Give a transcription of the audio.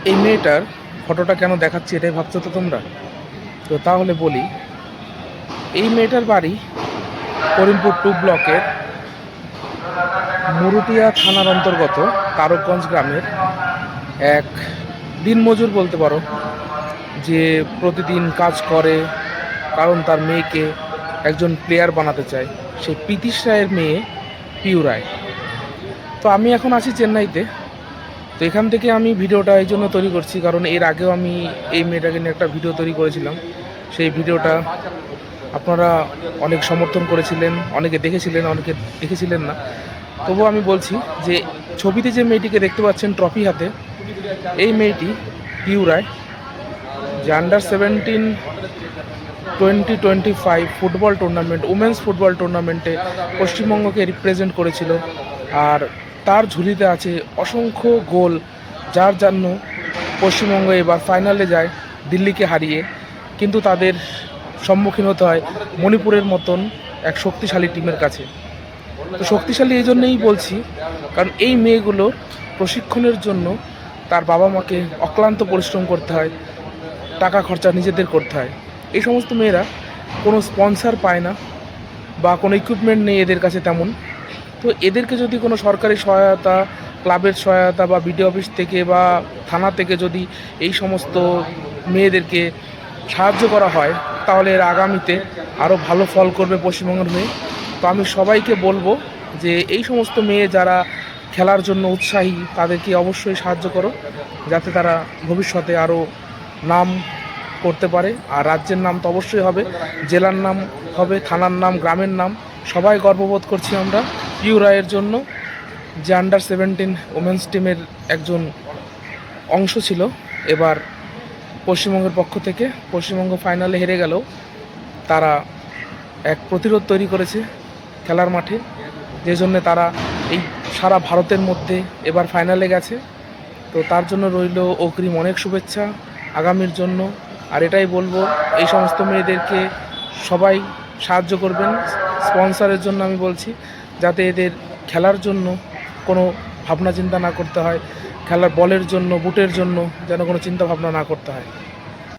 এই মেয়েটার ফটোটা কেন দেখাচ্ছি এটাই ভাবছো তো তোমরা। তো তাহলে বলি, এই মেয়েটার বাড়ি করিমপুর 2 ব্লকের মুরুটিয়া থানার অন্তর্গত তারকগঞ্জ গ্রামের এক দিনমজুর বলতে পারো, যে প্রতিদিন কাজ করে কারণ তার মেয়েকে একজন প্লেয়ার বানাতে চায়। সেই প্রীতিশ রায়ের মেয়ে পিউ রায়। তো আমি এখন আছি চেন্নাইতে। তো এখান থেকে আমি ভিডিওটা এই জন্য তৈরি করছি কারণ এর আগেও আমি এই মেয়েটাকে নিয়ে একটা ভিডিও তৈরি করেছিলাম। সেই ভিডিওটা আপনারা অনেক সমর্থন করেছিলেন, অনেকে দেখেছিলেন, অনেকে দেখেছিলেন না। তবুও আমি বলছি যে ছবিতে যে মেয়েটিকে দেখতে পাচ্ছেন ট্রফি হাতে, এই মেয়েটি পিউ রায়, যে under 17 2025 football tournament, women's football টুর্নামেন্টে পশ্চিমবঙ্গকে রিপ্রেজেন্ট করেছিল। আর তার ঝুলিতে আছে অসংখ্য গোল, যার জন্য পশ্চিমবঙ্গ এবার ফাইনালে যায় দিল্লিকে হারিয়ে। কিন্তু তাদের সম্মুখীন হতে হয় মণিপুরের মতন এক শক্তিশালী টিমের কাছে। তো শক্তিশালী এই জন্যই বলছি কারণ এই মেয়েগুলো প্রশিক্ষণের জন্য তার বাবা মাকে অক্লান্ত পরিশ্রম করতে হয়, টাকা খরচা নিজেদের করতে হয়। এই সমস্ত মেয়েরা কোনো স্পন্সর পায় না বা কোনো ইকুইপমেন্ট নেই এদের কাছে তেমন। তো এদেরকে যদি কোনো সরকারি সহায়তা, ক্লাবের সহায়তা বা বিডিও অফিস থেকে বা থানা থেকে যদি এই সমস্ত মেয়েদেরকে সাহায্য করা হয়, তাহলে এর আগামীতে আরও ভালো ফল করবে পশ্চিমবঙ্গের হয়ে। তো আমি সবাইকে বলবো যে এই সমস্ত মেয়ে যারা খেলার জন্য উৎসাহী তাদেরকে অবশ্যই সাহায্য করো, যাতে তারা ভবিষ্যতে আরও নাম করতে পারে। আর রাজ্যের নাম তো অবশ্যই হবে, জেলার নাম হবে, থানার নাম, গ্রামের নাম। সবাই গর্ববোধ করছি আমরা পিউ রায়ের জন্য, যে আন্ডার 17 ওমেন্স টিমের একজন অংশ ছিল। এবার পশ্চিমবঙ্গের পক্ষ থেকে পশ্চিমবঙ্গ ফাইনালে হেরে গেলেও তারা এক প্রতিরোধ তৈরি করেছে খেলার মাঠে, যে জন্য তারা এই সারা ভারতের মধ্যে এবার ফাইনালে গেছে। তো তার জন্য রইল অগ্রিম অনেক শুভেচ্ছা আগামীর জন্য। আর এটাই বলবো, এই সমস্ত মেয়েদেরকে সবাই সাহায্য করবেন। স্পন্সরের জন্য আমি বলছি, যাতে এদের খেলার জন্য কোনো ভাবনা চিন্তা না করতে হয়, খেলার বলের জন্য, বুটের জন্য যেন কোনো চিন্তা ভাবনা না করতে হয়।